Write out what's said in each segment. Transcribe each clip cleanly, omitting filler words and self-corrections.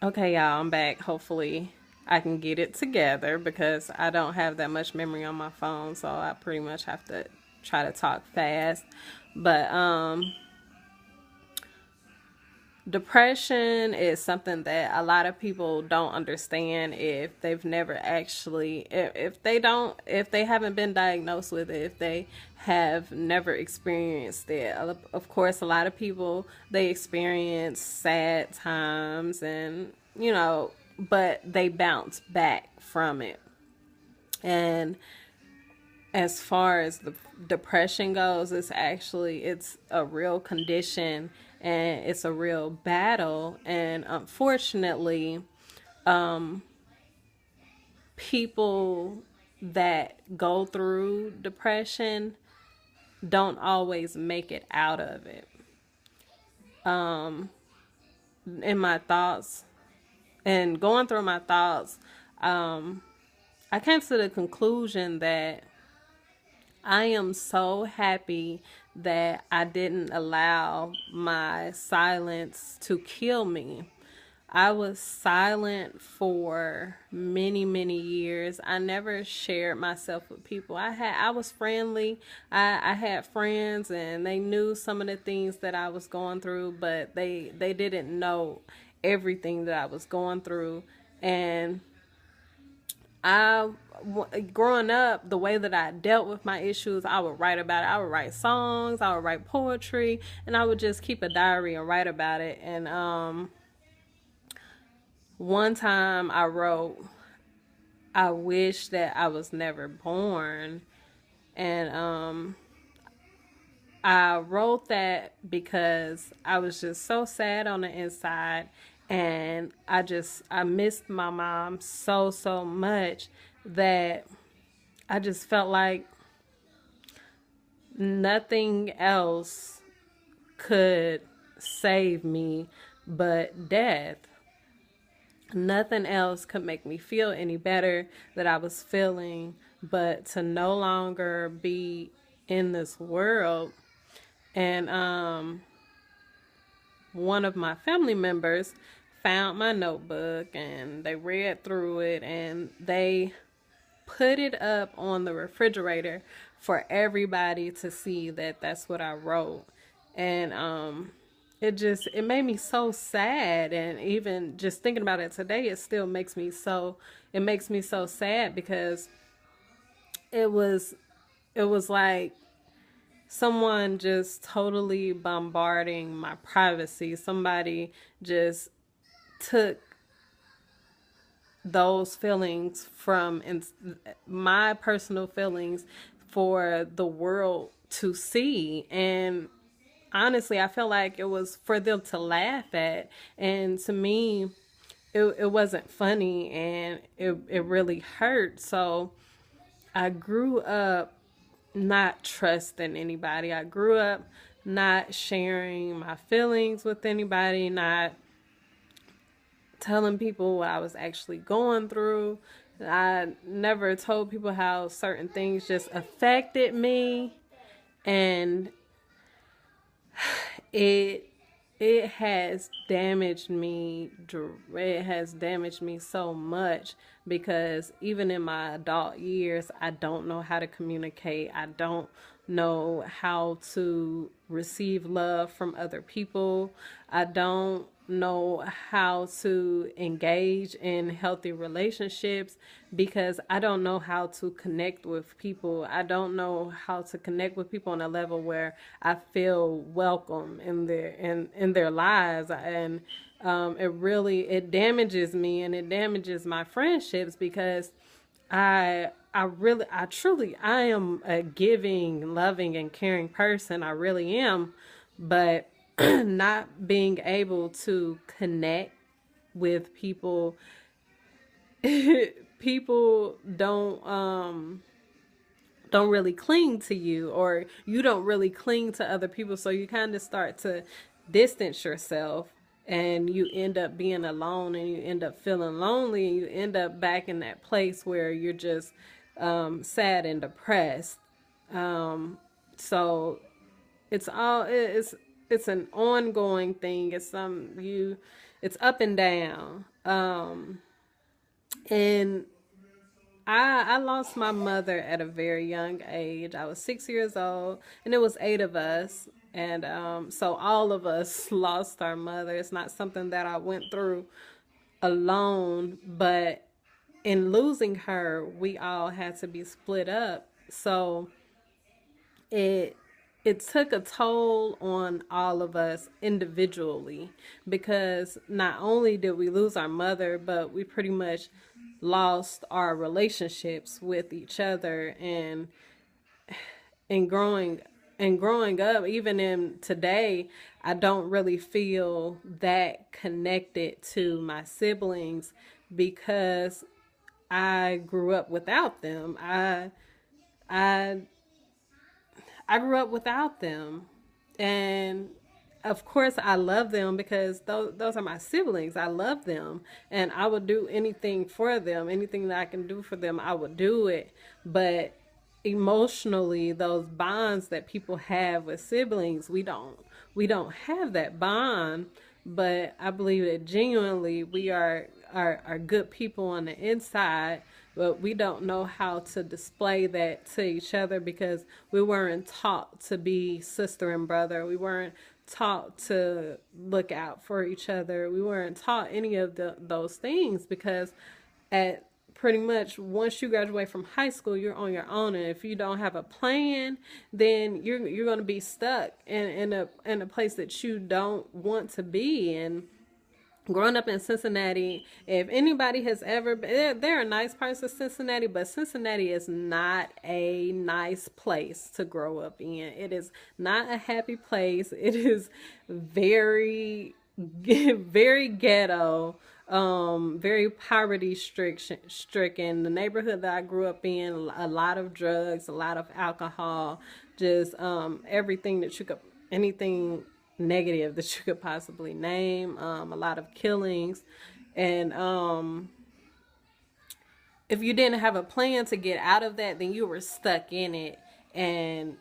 Okay, y'all, I'm back. Hopefully, I can get it together because I don't have that much memory on my phone, so I pretty much have to try to talk fast. But depression is something that a lot of people don't understand if they've never actually if they haven't been diagnosed with it, if they have never experienced it. Of course, a lot of people, they experience sad times, and but they bounce back from it. And as far as the depression goes, it's a real condition, and it's a real battle. And unfortunately, people that go through depression don't always make it out of it. In my thoughts and going through my thoughts, I came to the conclusion that I am so happy that I didn't allow my silence to kill me. I was silent for many, many years. I never shared myself with people. I was friendly. I had friends, and they knew some of the things that I was going through, but they didn't know everything that I was going through. And I, growing up, the way that I dealt with my issues, I would write about it. I would write songs, I would write poetry, and I would just keep a diary and write about it. And one time I wrote, I wish that I was never born. And I wrote that because I was just so sad on the inside, and I missed my mom so so much that I just felt like nothing else could save me but death. Nothing else could make me feel any better that I was feeling, but to no longer be in this world. And one of my family members found my notebook, and they read through it, and they put it up on the refrigerator for everybody to see that that's what I wrote. And it made me so sad, and even just thinking about it today, it makes me so sad because it was it was like someone just totally bombarding my privacy. Somebody just took those feelings my personal feelings for the world to see. And honestly, I felt like it was for them to laugh at. And to me, it wasn't funny, and it really hurt. So I grew up not trusting anybody. I grew up not sharing my feelings with anybody, not telling people what I was actually going through. I never told people how certain things just affected me, and it it has damaged me. It has damaged me so much because even in my adult years, I don't know how to communicate. I don't know how to receive love from other people. I don't know how to engage in healthy relationships because I don't know how to connect with people. I don't know how to connect with people on a level where I feel welcome in their lives. And it damages me, and it damages my friendships because I am a giving, loving, and caring person. I really am. But not being able to connect with people, people don't really cling to you, or you don't really cling to other people, so you kind of start to distance yourself, and you end up being alone, and you end up feeling lonely, and you end up back in that place where you're just sad and depressed. So it's all it's an ongoing thing. It's some you it's up and down. And I lost my mother at a very young age. I was 6 years old, and it was eight of us. And so all of us lost our mother. It's not something that I went through alone, but in losing her, we all had to be split up. So it it took a toll on all of us individually, because not only did we lose our mother, but we pretty much lost our relationships with each other. And growing up, even in today, I don't really feel that connected to my siblings, because I grew up without them. I I grew up without them. And of course, I love them because those are my siblings. I love them. And I would do anything for them. Anything that I can do for them, I would do it. But emotionally, those bonds that people have with siblings, we don't have that bond. But I believe that genuinely we are good people on the inside, but we don't know how to display that to each other, because we weren't taught to be sister and brother. We weren't taught to look out for each other. We weren't taught any of those things, because at pretty much once you graduate from high school, you're on your own, and if you don't have a plan, then you're going to be stuck in a place that you don't want to be. And growing up in Cincinnati, if anybody has ever been there, are nice parts of Cincinnati, but Cincinnati is not a nice place to grow up in. It is not a happy place. It is very, very ghetto, very poverty stricken. The neighborhood that I grew up in, a lot of drugs, a lot of alcohol, just everything that you could, anything negative that you could possibly name, a lot of killings. And if you didn't have a plan to get out of that, then you were stuck in it. And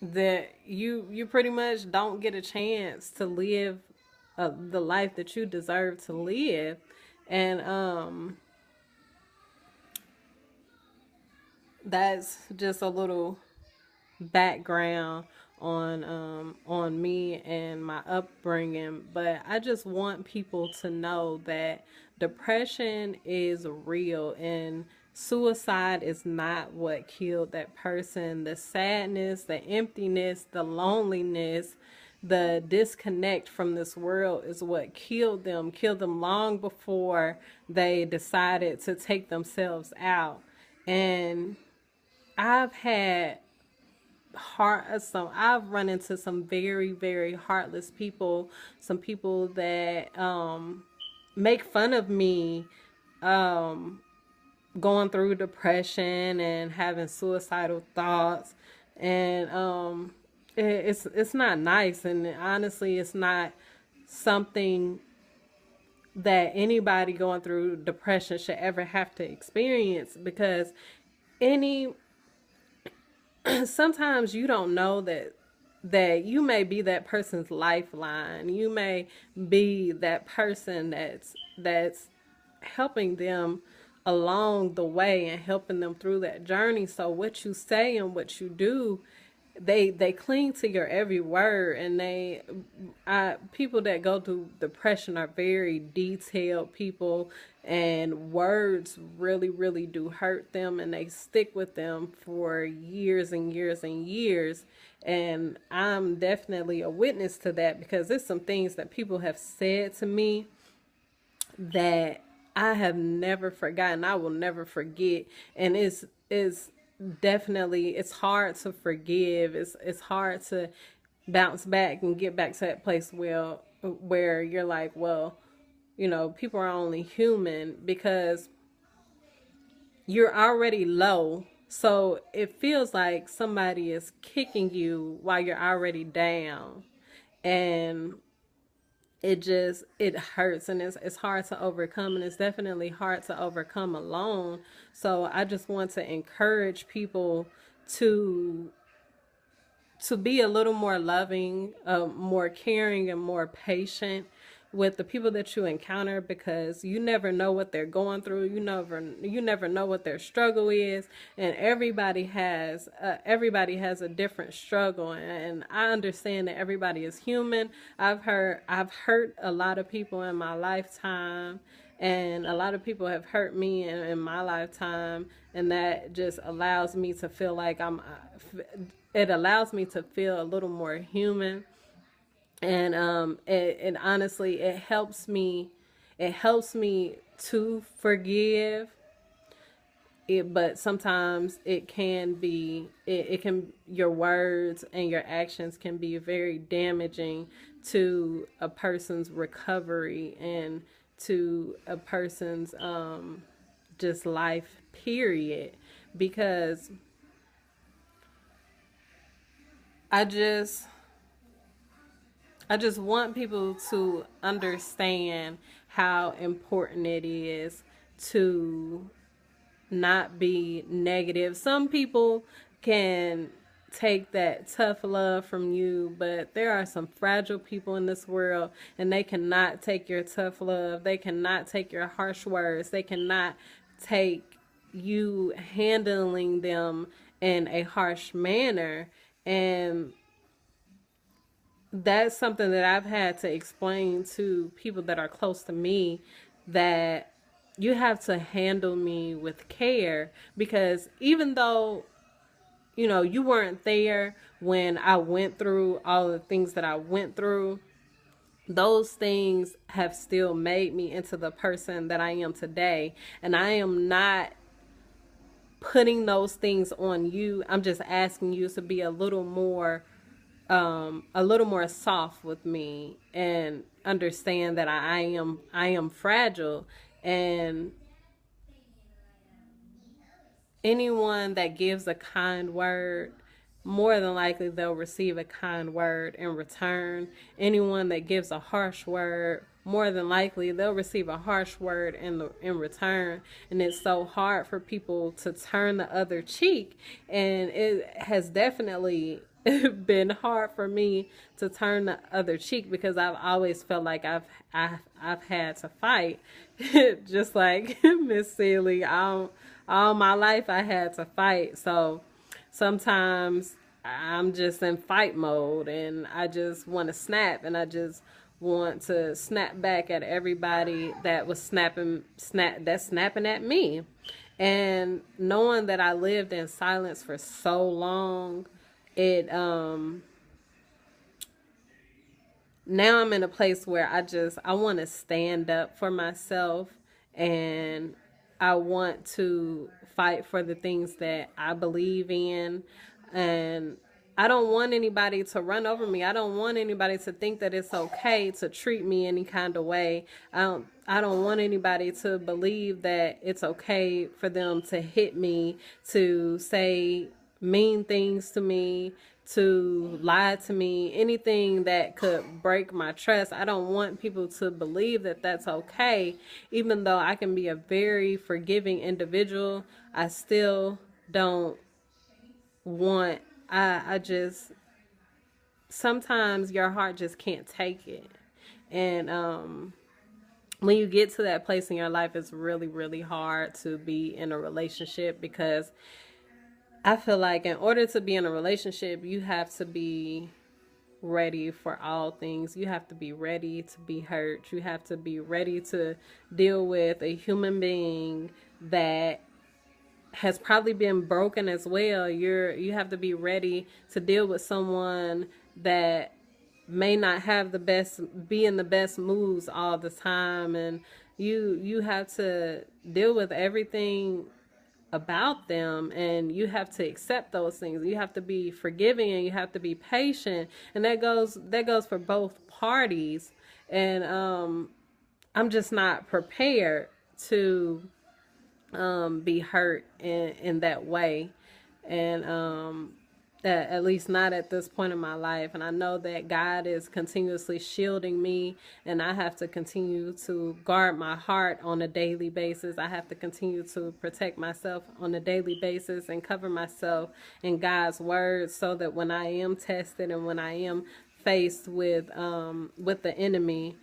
that you pretty much don't get a chance to live the life that you deserve to live. And that's just a little background on me and my upbringing. But I just want people to know that depression is real, and suicide is not what killed that person. The sadness, the emptiness, the loneliness, the disconnect from this world is what killed them long before they decided to take themselves out. And I've had I've run into some very, very heartless people, some people that make fun of me going through depression and having suicidal thoughts. And it's not nice, and honestly it's not something that anybody going through depression should ever have to experience, because any sometimes you don't know that you may be that person's lifeline. You may be that person that's helping them along the way and helping them through that journey. So what you say and what you do, they cling to your every word. And people that go through depression are very detailed people, and words really, really do hurt them, and they stick with them for years and years and years. And I'm definitely a witness to that, because there's some things that people have said to me that I have never forgotten. I will never forget. And it's definitely, it's hard to forgive. It's hard to bounce back and get back to that place where you're like, well, people are only human, because you're already low. So it feels like somebody is kicking you while you're already down. And it hurts, and it's hard to overcome, and it's definitely hard to overcome alone. So I just want to encourage people to to be a little more loving, more caring, and more patient with the people that you encounter, because you never know what they're going through. You never know what their struggle is, and everybody has a different struggle, and I understand that everybody is human. I've hurt a lot of people in my lifetime, and a lot of people have hurt me in my lifetime, and that just allows me to feel like it allows me to feel a little more human. And it honestly, it helps me to forgive it. But sometimes your words and your actions can be very damaging to a person's recovery, and to a person's just life period. Because i just I just want people to understand how important it is to not be negative. Some people can take that tough love from you, but there are some fragile people in this world, and they cannot take your tough love. They cannot take your harsh words. They cannot take you handling them in a harsh manner. And that's something that I've had to explain to people that are close to me, that you have to handle me with care. Because even though, you weren't there when I went through all the things that I went through, those things have still made me into the person that I am today. And I am not putting those things on you. I'm just asking you to be a little more soft with me, and understand that I am fragile. And anyone that gives a kind word, more than likely they'll receive a kind word in return. Anyone that gives a harsh word, more than likely they'll receive a harsh word in return. And it's so hard for people to turn the other cheek, and it has definitely been hard for me to turn the other cheek, because I've always felt like I've had to fight, just like Miss Sealy. All my life I had to fight. So sometimes I'm just in fight mode, and I just want to snap, and I just want to snap back at everybody that was snapping at me. And knowing that I lived in silence for so long, it now I'm in a place where I want to stand up for myself, and I want to fight for the things that I believe in. And I don't want anybody to run over me. I don't want anybody to think that it's okay to treat me any kind of way. I don't want anybody to believe that it's okay for them to hit me, to say mean things to me, to lie to me, anything that could break my trust. I don't want people to believe that that's okay. Even though I can be a very forgiving individual, I still don't want, I just, sometimes your heart just can't take it. And when you get to that place in your life, it's really, really hard to be in a relationship, because I feel like in order to be in a relationship, you have to be ready for all things. You have to be ready to be hurt. You have to be ready to deal with a human being that has probably been broken as well. You have to be ready to deal with someone that may not have be in the best moods all the time. And you have to deal with everything about them, and you have to accept those things. You have to be forgiving, and you have to be patient, and that goes for both parties. And I'm just not prepared to be hurt in that way. And at least not at this point in my life. And I know that God is continuously shielding me, and I have to continue to guard my heart on a daily basis. I have to continue to protect myself on a daily basis and cover myself in God's word, so that when I am tested and when I am faced with the enemy,